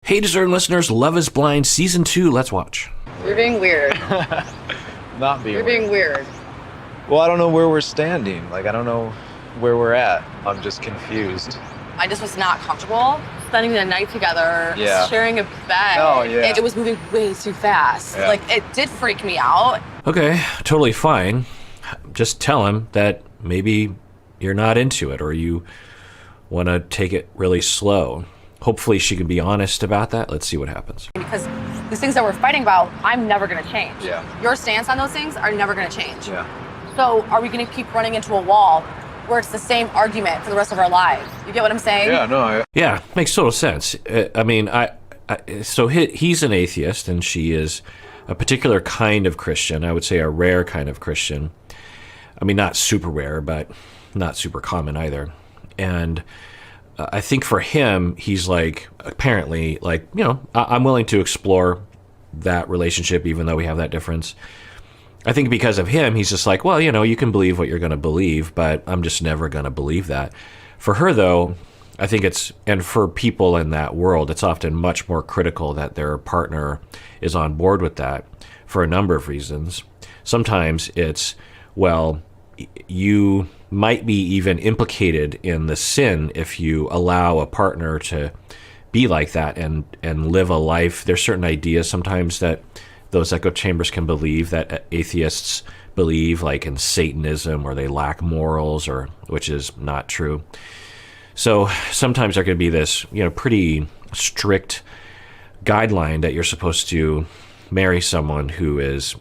Hey, discerned listeners, Love is Blind Season 2. Let's watch. You're being weird. Not being You're being weird. Well, I don't know where we're standing. Like, I don't know where we're at. I'm just confused. I just was not comfortable spending the night together, sharing a bed. Oh, yeah. It was moving way too fast. Yeah. Like, it did freak me out. Okay, totally fine. Just tell him that maybe you're not into it or you want to take it really slow. Hopefully she can be honest about that. Let's see what happens. Because these things that we're fighting about, I'm never going to change. Yeah. Your stance on those things are never going to change. Yeah. So are we going to keep running into a wall where it's the same argument for the rest of our lives? You get what I'm saying? Yeah, no. Yeah, makes total sense. I mean, so he's an atheist and she is a particular kind of Christian. I would say a rare kind of Christian. I mean, not super rare, but not super common either. And I think for him, he's like, apparently, like, you know, I'm willing to explore that relationship even though we have that difference. I think because of him, he's just like, well, you know, you can believe what you're going to believe, but I'm just never going to believe that. For her, though, I think it's, and for people in that world, it's often much more critical that their partner is on board with that for a number of reasons. Sometimes it's, well, you might be even implicated in the sin if you allow a partner to be like that and live a life. There's certain ideas sometimes that those echo chambers can believe that atheists believe, like in Satanism, or they lack morals, or which is not true. So sometimes there can be this, you know, pretty strict guideline that you're supposed to marry someone who is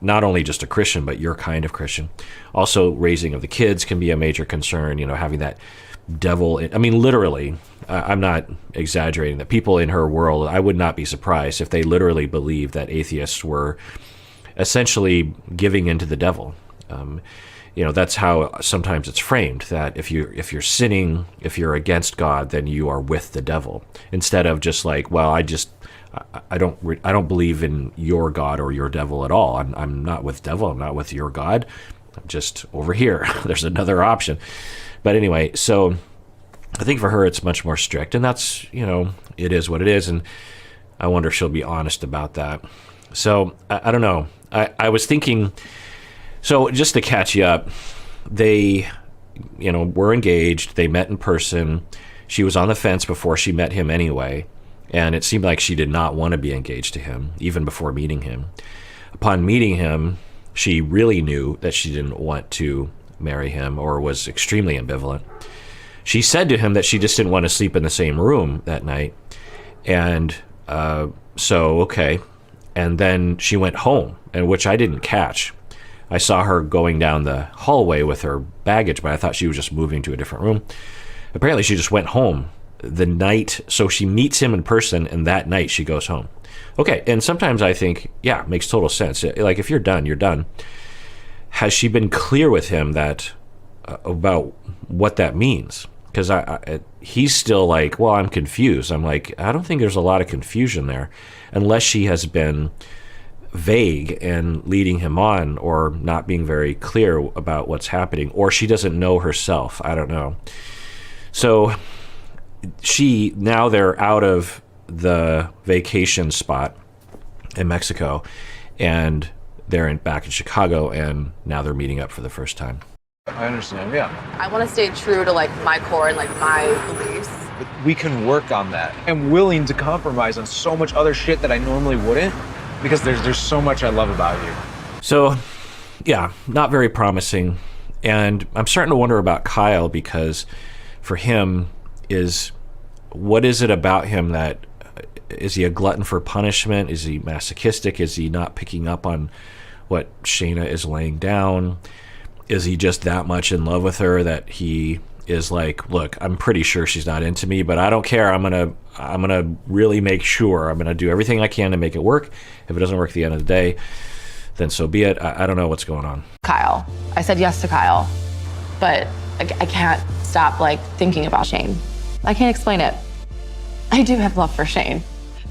not only just a Christian, but your kind of Christian. Also, raising of the kids can be a major concern, you know, having that devil. I mean, literally, I'm not exaggerating, that people in her world, I would not be surprised if they literally believed that atheists were essentially giving into the devil. You know, that's how sometimes it's framed, that if you're sinning, if you're against God, then you are with the devil, instead of just like, well, I don't believe in your God or your devil at all. I'm not with devil. I'm not with your God. I'm just over here. There's another option. But anyway, so I think for her it's much more strict, and that's, you know, it is what it is. And I wonder if she'll be honest about that. So I don't know. I was thinking, so just to catch you up, they, you know, were engaged. They met in person. She was on the fence before she met him anyway. And it seemed like she did not want to be engaged to him, even before meeting him. Upon meeting him, she really knew that she didn't want to marry him, or was extremely ambivalent. She said to him that she just didn't want to sleep in the same room that night. And so, okay. And then she went home, and which I didn't catch. I saw her going down the hallway with her baggage, but I thought she was just moving to a different room. Apparently, she just went home the night, so she meets him in person, and that night she goes home. Okay, and sometimes I think, yeah, it makes total sense. Like, if you're done, you're done. Has she been clear with him that about what that means? Because he's still like, well, I'm confused. I'm like, I don't think there's a lot of confusion there, unless she has been vague and leading him on, or not being very clear about what's happening, or she doesn't know herself. I don't know. So now they're out of the vacation spot in Mexico, and they're back in Chicago, and now they're meeting up for the first time. I understand, yeah. I want to stay true to, like, my core and, like, my beliefs. But we can work on that. I'm willing to compromise on so much other shit that I normally wouldn't, because there's so much I love about you. So, yeah, not very promising. And I'm starting to wonder about Kyle, because for him, what is it about him that, is he a glutton for punishment? Is he masochistic? Is he not picking up on what Shaina is laying down? Is he just that much in love with her that he is like, look, I'm pretty sure she's not into me, but I don't care. I'm gonna really make sure. I'm gonna do everything I can to make it work. If it doesn't work at the end of the day, then so be it. I don't know what's going on. Kyle. I said yes to Kyle, but I can't stop, like, thinking about Shane. I can't explain it. I do have love for Shane.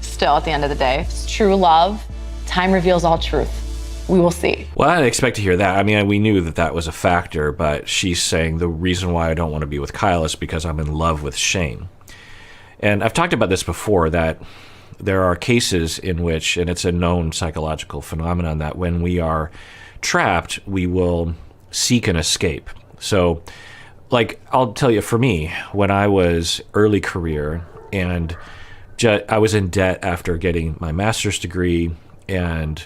Still, at the end of the day, it's true love. Time reveals all truth. We will see. Well, I didn't expect to hear that. I mean, we knew that was a factor, but she's saying the reason why I don't want to be with Kyle is because I'm in love with Shane. And I've talked about this before, that there are cases in which, and it's a known psychological phenomenon, that when we are trapped, we will seek an escape. So, like, I'll tell you, for me, when I was early career and I was in debt after getting my master's degree, and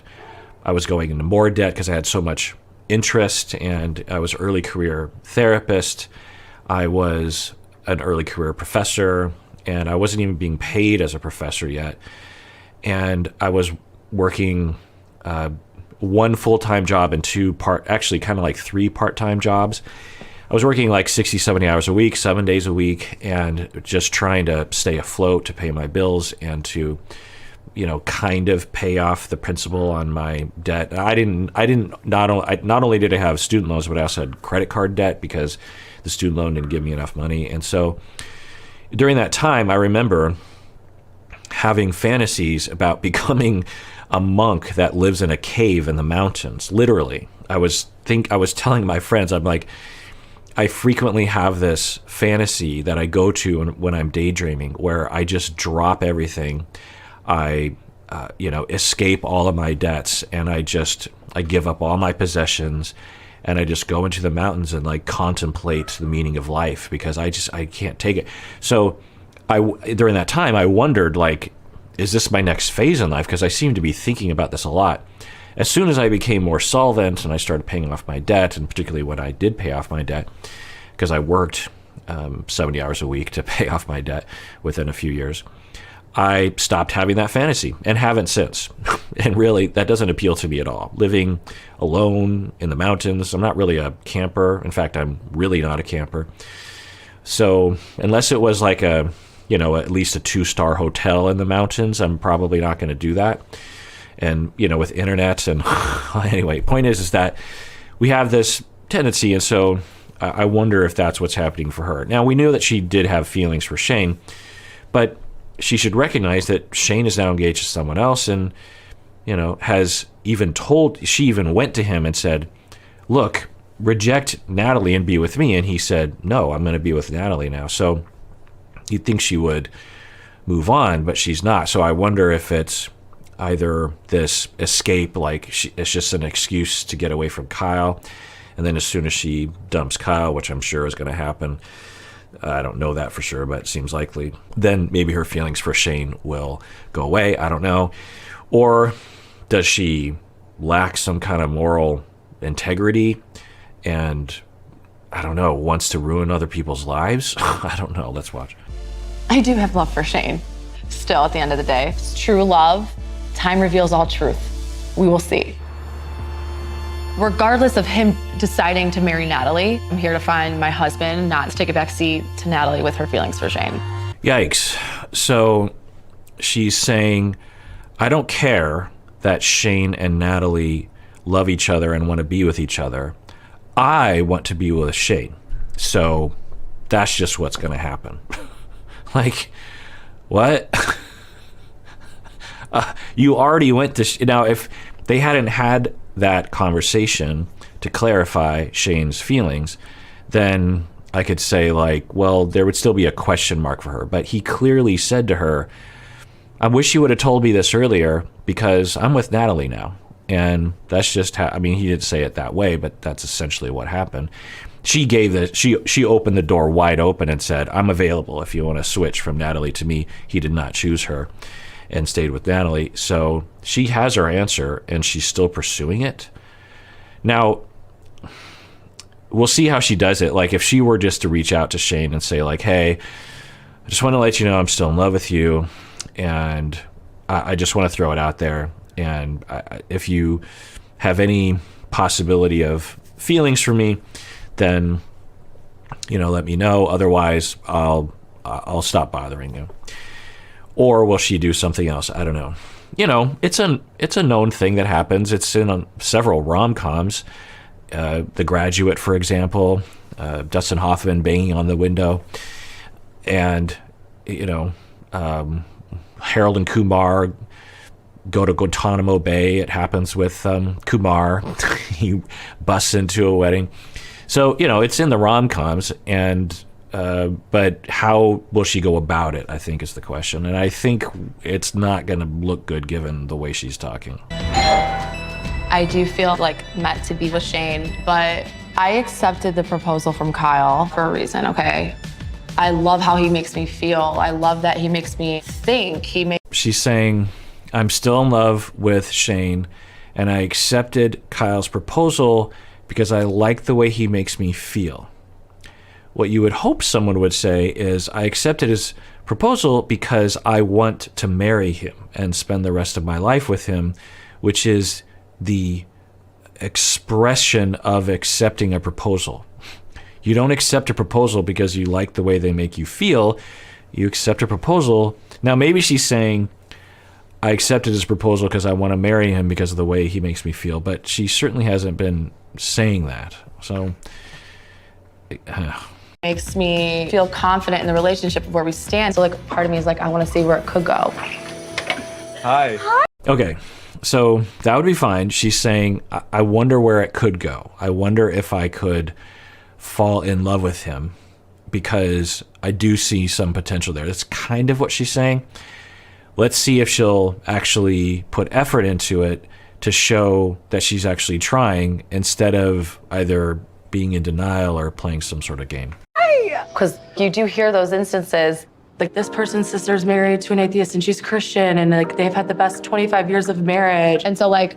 I was going into more debt because I had so much interest, and I was early career therapist. I was an early career professor, and I wasn't even being paid as a professor yet. And I was working one full-time job and actually kind of like 3 part-time jobs. I was working like 60, 70 hours a week, 7 days a week, and just trying to stay afloat, to pay my bills, and to, kind of pay off the principal on my debt. Not only did I have student loans, but I also had credit card debt because the student loan didn't give me enough money. And so during that time, I remember having fantasies about becoming a monk that lives in a cave in the mountains. Literally, I was telling my friends, I'm like, I frequently have this fantasy that I go to when I'm daydreaming, where I just drop everything. I, escape all of my debts, and I give up all my possessions, and I just go into the mountains and like contemplate the meaning of life, because I can't take it. So during that time, I wondered, like, is this my next phase in life? Because I seem to be thinking about this a lot. As soon as I became more solvent and I started paying off my debt, and particularly when I did pay off my debt, because I worked 70 hours a week to pay off my debt within a few years, I stopped having that fantasy and haven't since. And really, that doesn't appeal to me at all. Living alone in the mountains, I'm not really a camper. In fact, I'm really not a camper. So unless it was like at least a 2-star hotel in the mountains, I'm probably not going to do that. And, with internet and anyway, point is that we have this tendency. And so I wonder if that's what's happening for her. Now, we knew that she did have feelings for Shane, but she should recognize that Shane is now engaged to someone else, and, she even went to him and said, look, reject Natalie and be with me. And he said, no, I'm going to be with Natalie now. So you'd think she would move on, but she's not. So I wonder if it's either this escape, like it's just an excuse to get away from Kyle, and then as soon as she dumps Kyle, which I'm sure is going to happen, I don't know that for sure, but it seems likely, then maybe her feelings for Shane will go away. I don't know. Or does she lack some kind of moral integrity and, I don't know, wants to ruin other people's lives? I don't know. Let's watch. I do have love for Shane. Still, at the end of the day, it's true love. Time reveals all truth. We will see. Regardless of him deciding to marry Natalie, I'm here to find my husband, not to take a backseat to Natalie with her feelings for Shane. Yikes. So she's saying, I don't care that Shane and Natalie love each other and want to be with each other. I want to be with Shane. So that's just what's going to happen. Like, what? You already went to... Now, if they hadn't had that conversation to clarify Shane's feelings, then I could say, like, well, there would still be a question mark for her. But he clearly said to her, I wish you would have told me this earlier, because I'm with Natalie now. And that's just how... he didn't say it that way, but that's essentially what happened. She opened the door wide open and said, I'm available if you want to switch from Natalie to me. He did not choose her and stayed with Natalie. So she has her answer, and she's still pursuing it. Now, we'll see how she does it. Like, if she were just to reach out to Shane and say, like, hey, I just want to let you know I'm still in love with you, and I just want to throw it out there. And if you have any possibility of feelings for me, then, let me know. Otherwise, I'll stop bothering you. Or will she do something else? I don't know. It's a known thing that happens. It's in several rom-coms. The Graduate, for example, Dustin Hoffman banging on the window. And, Harold and Kumar go to Guantanamo Bay. It happens with Kumar. He busts into a wedding. So, it's in the rom-coms, and but how will she go about it, I think, is the question. And I think it's not going to look good given the way she's talking. I do feel like meant to be with Shane, but I accepted the proposal from Kyle for a reason, okay? I love how he makes me feel. I love that he makes me think. She's saying, I'm still in love with Shane, and I accepted Kyle's proposal because I like the way he makes me feel. What you would hope someone would say is, I accepted his proposal because I want to marry him and spend the rest of my life with him, which is the expression of accepting a proposal. You don't accept a proposal because you like the way they make you feel. You accept a proposal. Now, maybe she's saying, I accepted his proposal because I want to marry him because of the way he makes me feel, but she certainly hasn't been saying that. So, makes me feel confident in the relationship of where we stand. So like part of me is like, I want to see where it could go. Hi. okay, so that would be fine. She's saying, I wonder where it could go. I wonder if I could fall in love with him because I do see some potential there. That's kind of what she's saying. Let's see if she'll actually put effort into it to show that she's actually trying instead of either being in denial or playing some sort of game. Because you do hear those instances, like this person's sister's married to an atheist and she's Christian and like they've had the best 25 years of marriage. And so like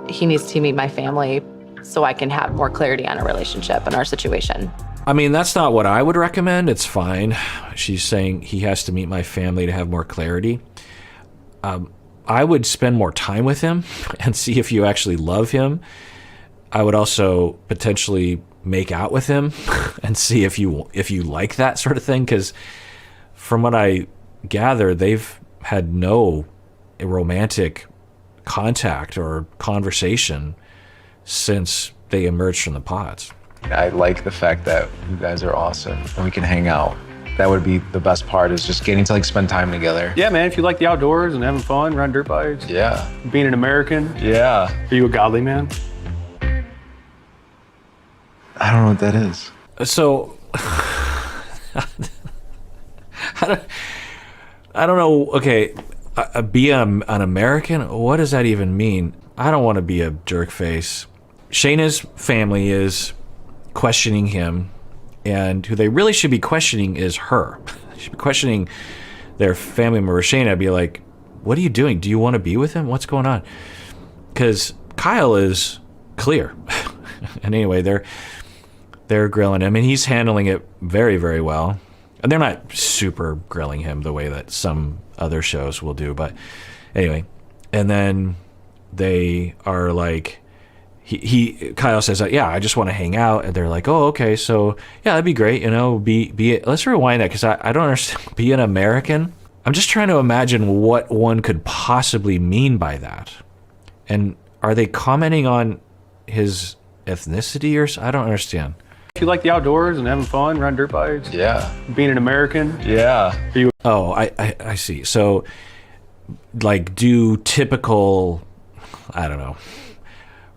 he needs to meet my family so I can have more clarity on our relationship and our situation. I mean, that's not what I would recommend. It's fine. She's saying he has to meet my family to have more clarity. I would spend more time with him and see if you actually love him. I would also potentially make out with him and see if you like that sort of thing, because from what I gather, they've had no romantic contact or conversation since they emerged from the pods. I like the fact that you guys are awesome and we can hang out. That would be the best part, is just getting to like spend time together. Yeah, man, if you like the outdoors and having fun, riding dirt bikes. Yeah. Being an American. Yeah. Are you a godly man? I don't know what that is. So, I don't know. Okay, be an American? What does that even mean? I don't want to be a jerk face. Shaina's family is questioning him, and who they really should be questioning is her. They should be questioning their family member, Shaina, be like, what are you doing? Do you want to be with him? What's going on? Because Kyle is clear. And anyway, they're grilling him, and he's handling it very, very well. And they're not super grilling him the way that some other shows will do, but anyway. And then they are like, Kyle says, yeah, I just want to hang out. And they're like, oh, okay, so yeah, that'd be great. You know, let's rewind that, because I don't understand. Be an American? I'm just trying to imagine what one could possibly mean by that. And are they commenting on his ethnicity or I don't understand. If you like the outdoors and having fun, riding dirt bikes. Yeah. Being an American. Yeah. Are you? Oh, I see. So, like, do typical, I don't know,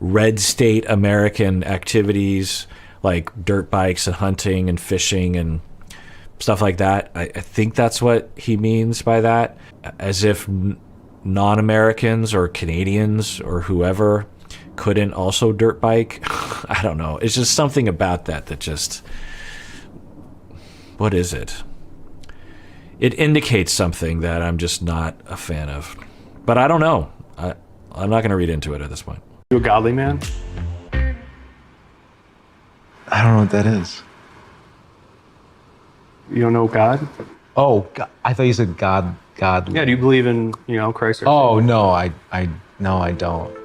red state American activities like dirt bikes and hunting and fishing and stuff like that. I think that's what he means by that. As if non-Americans or Canadians or whoever couldn't also dirt bike. I don't know. It's just something about that just, what is it? It indicates something that I'm just not a fan of. But I don't know. I'm not going to read into it at this point. You a godly man? I don't know what that is. You don't know God? Oh, God. I thought you said God. Yeah, do you believe in, Christ? Oh, no, I don't.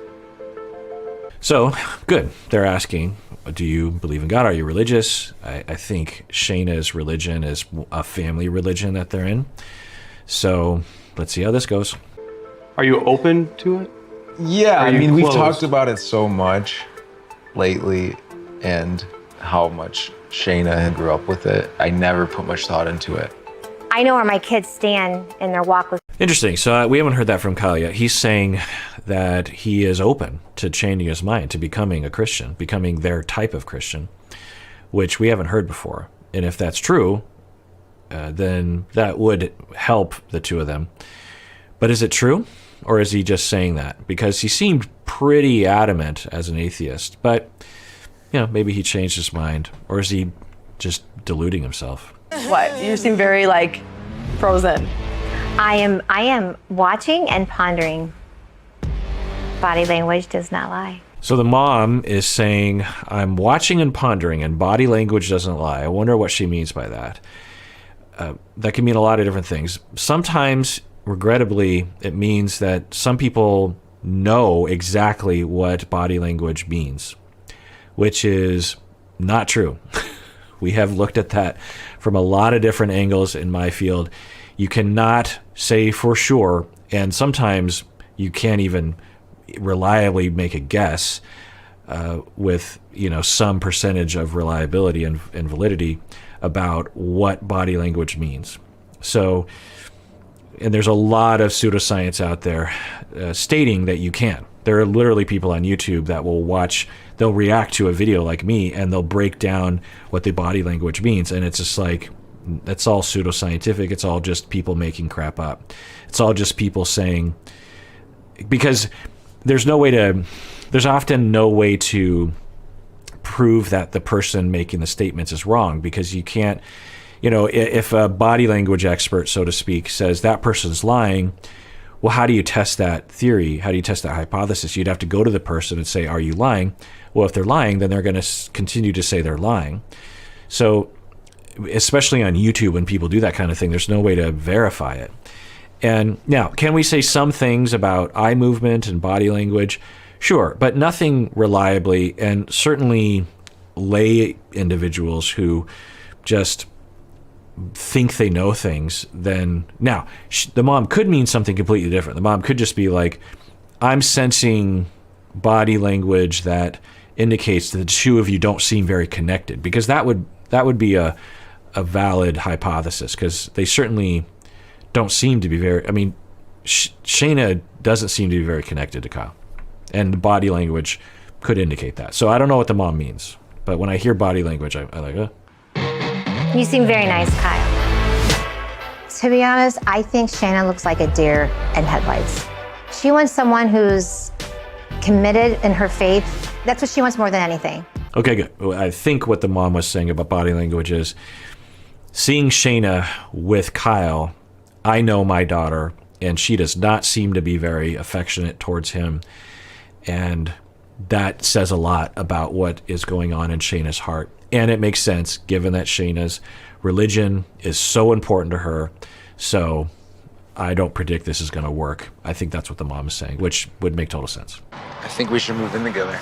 So, good. They're asking, do you believe in God? Are you religious? I think Shaina's religion is a family religion that they're in. So, let's see how this goes. Are you open to it? Yeah, I mean, we've closed? talked about it so much lately and how much Shaina grew up with it. I never put much thought into it. I know where my kids stand in their walk with. Interesting. So we haven't heard that from Kyle yet. He's saying that he is open to changing his mind, to becoming a Christian, becoming their type of Christian, which we haven't heard before. And if that's true, then that would help the two of them. But is it true? Or is he just saying that? Because he seemed pretty adamant as an atheist, but maybe he changed his mind. Or is he just deluding himself? What? You seem very like frozen. I am watching and pondering. Body language does not lie. So the mom is saying, I'm watching and pondering, and body language doesn't lie. I wonder what she means by that. That can mean a lot of different things. Sometimes, regrettably, it means that some people know exactly what body language means, which is not true. We have looked at that from a lot of different angles in my field. You cannot say for sure, and sometimes you can't even reliably make a guess with some percentage of reliability and validity about what body language means. So, and there's a lot of pseudoscience out there stating that you can. There are literally people on YouTube that will they'll react to a video like me and they'll break down what the body language means, and it's just like, that's all pseudoscientific. It's all just people making crap up. It's all just people saying, because there's often no way to prove that the person making the statements is wrong, because you can't, if a body language expert, so to speak, says that person's lying, well, how do you test that theory? How do you test that hypothesis? You'd have to go to the person and say, are you lying? Well, if they're lying, then they're going to continue to say they're lying. So, especially on YouTube, when people do that kind of thing, there's no way to verify it. And now, can we say some things about eye movement and body language? Sure, but nothing reliably, and certainly lay individuals who just think they know things, then now the mom could mean something completely different. The mom could just be like, I'm sensing body language that indicates that the two of you don't seem very connected, because that would be a valid hypothesis, because they certainly don't seem to be very, Shaina doesn't seem to be very connected to Kyle, and the body language could indicate that. So I don't know what the mom means, but when I hear body language, I like, You seem very nice, Kyle. To be honest, I think Shaina looks like a deer in headlights. She wants someone who's committed in her faith. That's what she wants more than anything. Okay, good. Well, I think what the mom was saying about body language is, seeing Shaina with Kyle, I know my daughter, and she does not seem to be very affectionate towards him. And that says a lot about what is going on in Shaina's heart. And it makes sense, given that Shaina's religion is so important to her. So I don't predict this is going to work. I think that's what the mom is saying, which would make total sense. I think we should move in together.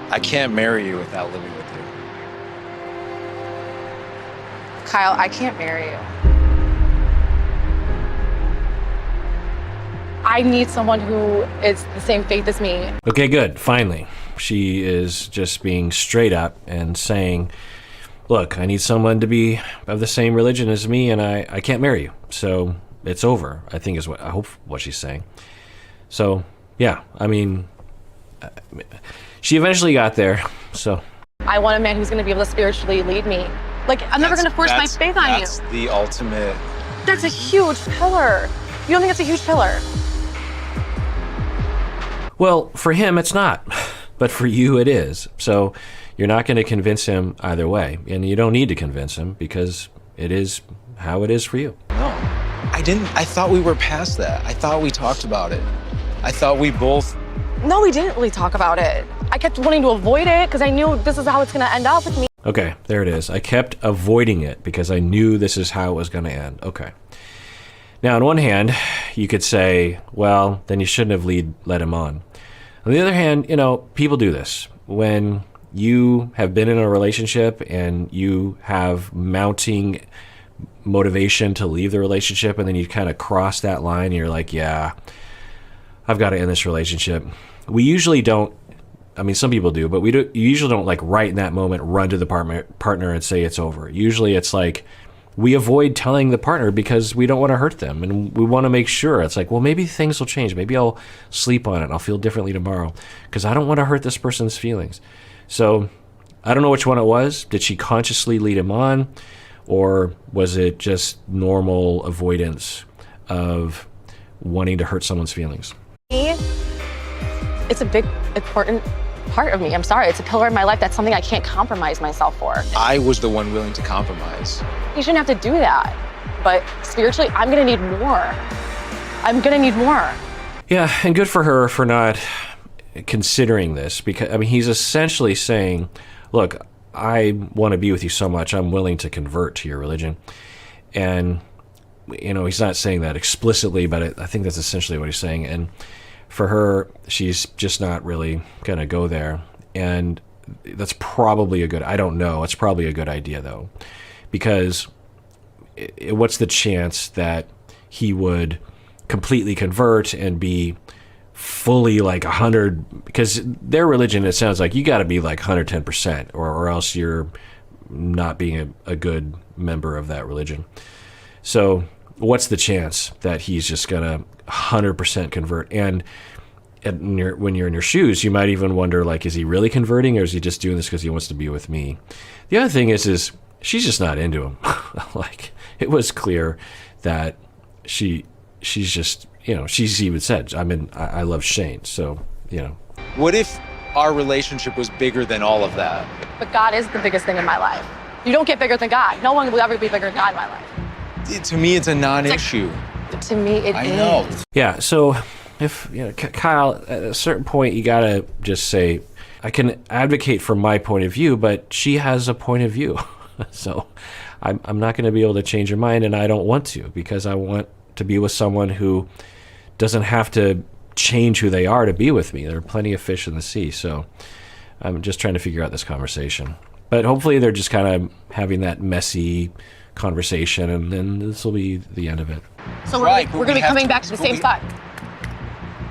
I can't marry you without living with you. Kyle, I can't marry you. I need someone who is the same faith as me. Okay, good. Finally, she is just being straight up and saying, look, I need someone to be of the same religion as me, and I can't marry you. So it's over, I think is what she's saying. So, yeah, she eventually got there, so. I want a man who's going to be able to spiritually lead me. Like, I'm never going to force my faith on you. That's the ultimate. That's a huge pillar. You don't think it's a huge pillar? Well, for him, it's not. But for you, it is. So you're not going to convince him either way. And you don't need to convince him, because it is how it is for you. No, I didn't. I thought we were past that. I thought we talked about it. I thought we both. No, we didn't really talk about it. I kept wanting to avoid it because I knew this is how it's going to end up with me. Okay, there it is. I kept avoiding it because I knew this is how it was going to end. Okay. Now, on one hand, you could say, well, then you shouldn't have led him on. On the other hand, people do this. When you have been in a relationship and you have mounting motivation to leave the relationship, and then you kind of cross that line and you're like, yeah, I've got to end this relationship. We usually don't, some people do, but you usually don't like right in that moment run to the partner and say it's over. Usually it's like, we avoid telling the partner because we don't want to hurt them, and we want to make sure. It's like, well, maybe things will change. Maybe I'll sleep on it. I'll feel differently tomorrow because I don't want to hurt this person's feelings. So I don't know which one it was. Did she consciously lead him on, or was it just normal avoidance of wanting to hurt someone's feelings? It's a big, important part of me. I'm sorry, it's a pillar in my life. That's something I can't compromise myself for. I was the one willing to compromise. You shouldn't have to do that. But spiritually, I'm gonna need more. I'm gonna need more. Yeah, and good for her for not considering this, because I mean, he's essentially saying, look, I want to be with you so much, I'm willing to convert to your religion. And, you know, he's not saying that explicitly, but I think that's essentially what he's saying. And for her, she's just not really going to go there. And that's probably I don't know, it's probably a good idea, though, because what's the chance that he would completely convert and be fully like 100, because their religion, it sounds like you got to be like 110%, or else you're not being a good member of that religion. So what's the chance that he's just gonna 100% convert? And when you're in your shoes, you might even wonder, like, is he really converting, or is he just doing this because he wants to be with me? The other thing is she's just not into him. Like, it was clear that she's just, you know, she's even said, I love Shane. So, you know. What if our relationship was bigger than all of that? But God is the biggest thing in my life. You don't get bigger than God. No one will ever be bigger than God in my life. To me, it's a non-issue. To me, it is. I know. Yeah, so if, you know, Kyle, at a certain point, you got to just say, I can advocate from my point of view, but she has a point of view. So I'm not going to be able to change her mind, and I don't want to, because I want to be with someone who doesn't have to change who they are to be with me. There are plenty of fish in the sea. So I'm just trying to figure out this conversation. But hopefully they're just kind of having that messy conversation, and then this will be the end of it. So we're going to be coming back to the same spot.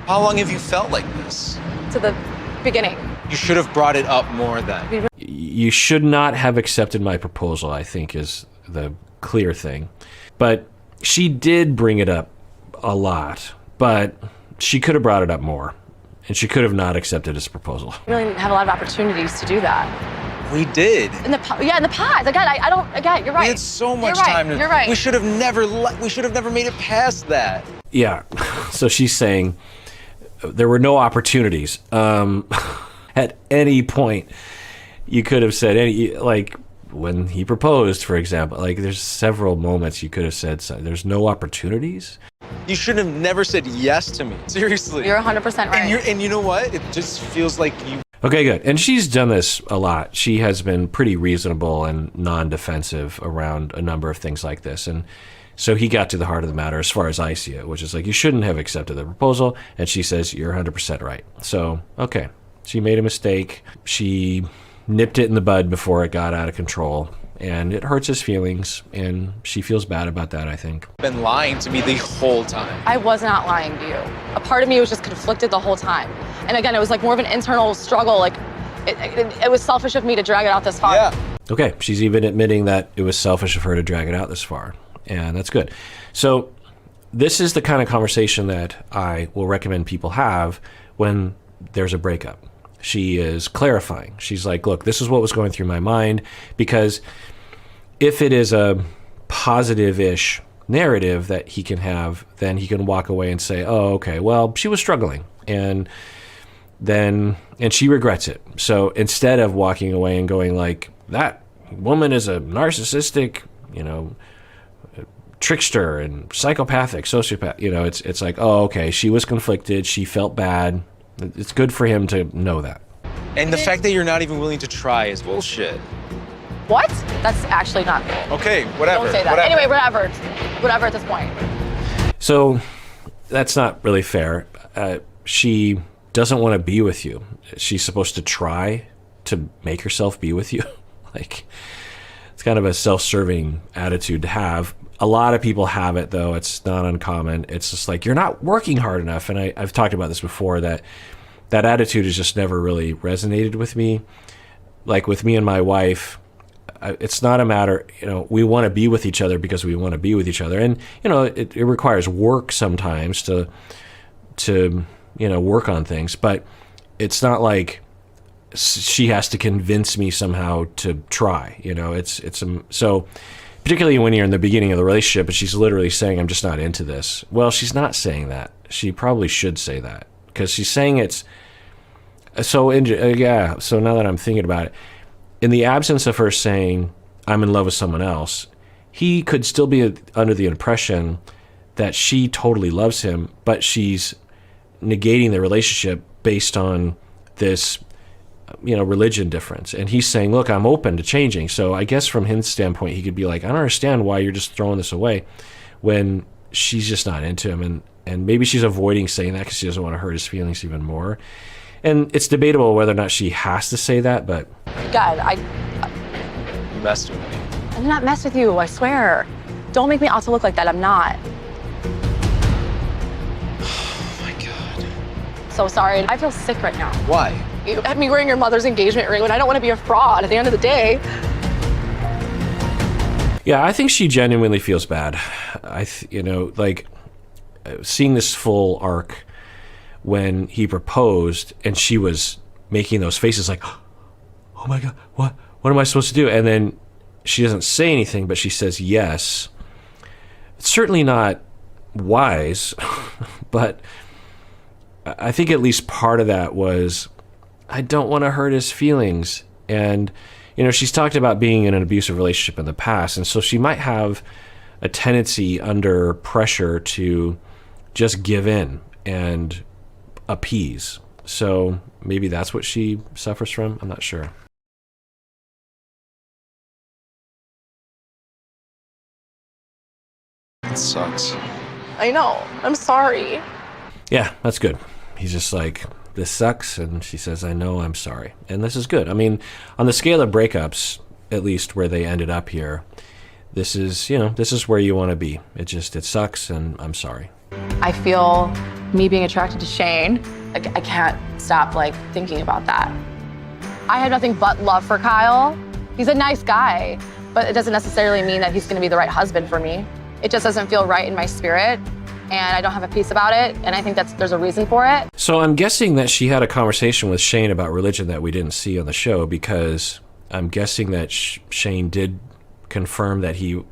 How long have you felt like this? To the beginning. You should have brought it up more then. You should not have accepted my proposal, I think, is the clear thing. But she did bring it up a lot, but she could have brought it up more, and she could have not accepted his proposal. We really didn't have a lot of opportunities to do that. We did. In the past. Again, you're right. We had so much You're right, time. You're right. We should have never made it past that. Yeah. So she's saying there were no opportunities. At any point, you could have said like when he proposed, for example, like there's several moments you could have said, there's no opportunities. You should have never said yes to me. Seriously. You're 100% right. And you know what? It just feels like you. Okay, good. And she's done this a lot. She has been pretty reasonable and non-defensive around a number of things like this. And so he got to the heart of the matter as far as I see it, which is like, you shouldn't have accepted the proposal. And she says, you're 100% right. So, okay. She made a mistake. She nipped it in the bud before it got out of control. And it hurts his feelings. And she feels bad about that, I think. Been lying to me the whole time. I was not lying to you. A part of me was just conflicted the whole time. And again, it was like more of an internal struggle. Like, it was selfish of me to drag it out this far. Yeah. Okay, she's even admitting that it was selfish of her to drag it out this far. And that's good. So this is the kind of conversation that I will recommend people have when there's a breakup. She is clarifying. She's like, look, this is what was going through my mind, because if it is a positive-ish narrative that he can have, then he can walk away and say, oh, okay, well, she was struggling. And she regrets it. So instead of walking away and going like, that woman is a narcissistic, trickster and psychopathic, sociopath, it's like, oh, okay, she was conflicted. She felt bad. It's good for him to know that. And the fact that you're not even willing to try is bullshit. What? That's actually not cool. Okay, whatever. Don't say that. Whatever. Anyway, whatever at this point. So that's not really fair. She doesn't want to be with you. She's supposed to try to make herself be with you. Like, it's kind of a self-serving attitude to have. A lot of people have it, though. It's not uncommon. It's just like, you're not working hard enough. And I've talked about this before, that attitude has just never really resonated with me. Like with me and my wife, it's not a matter, we want to be with each other because we want to be with each other. And, it requires work sometimes to work on things. But it's not like she has to convince me somehow to try. You know, so particularly when you're in the beginning of the relationship and she's literally saying, I'm just not into this. Well, she's not saying that. She probably should say that, because she's saying it's so so now that I'm thinking about it, in the absence of her saying I'm in love with someone else, he could still be under the impression that she totally loves him, but she's negating the relationship based on this, religion difference. And he's saying, look, I'm open to changing. So I guess from his standpoint, he could be like, I don't understand why you're just throwing this away, when she's just not into him. And maybe she's avoiding saying that because she doesn't want to hurt his feelings even more. And it's debatable whether or not she has to say that, but... God, You messed with me. I did not mess with you, I swear. Don't make me out to look like that, I'm not. Oh my God. So sorry, I feel sick right now. Why? You had me wearing your mother's engagement ring when I don't want to be a fraud at the end of the day. Yeah, I think she genuinely feels bad. Seeing this full arc when he proposed and she was making those faces like, oh my God, what am I supposed to do? And then she doesn't say anything, but she says yes. It's certainly not wise, but I think at least part of that was, I don't want to hurt his feelings. And, she's talked about being in an abusive relationship in the past, and so she might have a tendency under pressure to just give in and appease. So maybe that's what she suffers from. I'm not sure. It sucks. I know, I'm sorry. Yeah, that's good. He's just like, this sucks. And she says, I know, I'm sorry. And this is good. I mean, on the scale of breakups, at least where they ended up here, this is where you want to be. It sucks, and I'm sorry. I feel me being attracted to Shane. I can't stop thinking about that. I have nothing but love for Kyle. He's a nice guy, but it doesn't necessarily mean that he's gonna be the right husband for me. It just doesn't feel right in my spirit, and I don't have a peace about it, and I think there's a reason for it. So I'm guessing that she had a conversation with Shane about religion that we didn't see on the show, because I'm guessing that Shane did confirm that he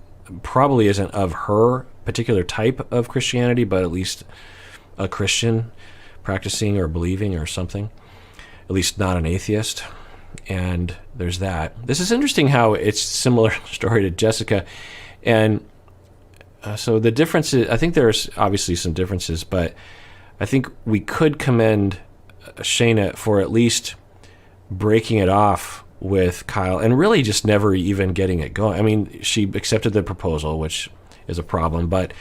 probably isn't of her particular type of Christianity, but at least a Christian practicing or believing or something, at least not an atheist. And there's that. This is interesting how it's similar story to Jessica. And so the differences, I think there's obviously some differences, but I think we could commend Shaina for at least breaking it off with Kyle and really just never even getting it going. I mean, she accepted the proposal, which is a problem, but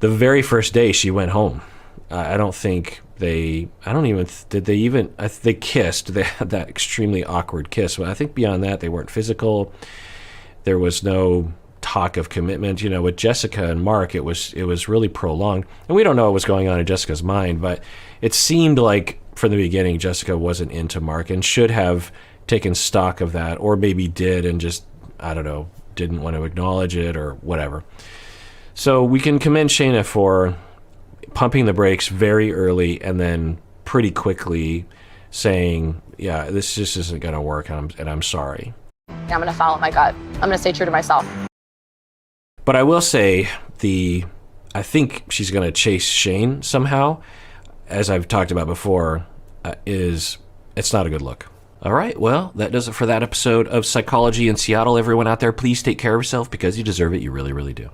the very first day she went home. I don't think they kissed. They had that extremely awkward kiss. But I think beyond that, they weren't physical. There was no talk of commitment. With Jessica and Mark, it was really prolonged. And we don't know what was going on in Jessica's mind, but it seemed like from the beginning, Jessica wasn't into Mark and should have taken stock of that, or maybe did and just, I don't know, didn't want to acknowledge it or whatever. So we can commend Shaina for pumping the brakes very early and then pretty quickly saying, yeah, this just isn't going to work, and I'm sorry. I'm going to follow my gut. I'm going to stay true to myself. But I will say I think she's going to chase Shane somehow, as I've talked about before, it's not a good look. All right, well, that does it for that episode of Psychology in Seattle. Everyone out there, please take care of yourself because you deserve it. You really, really do.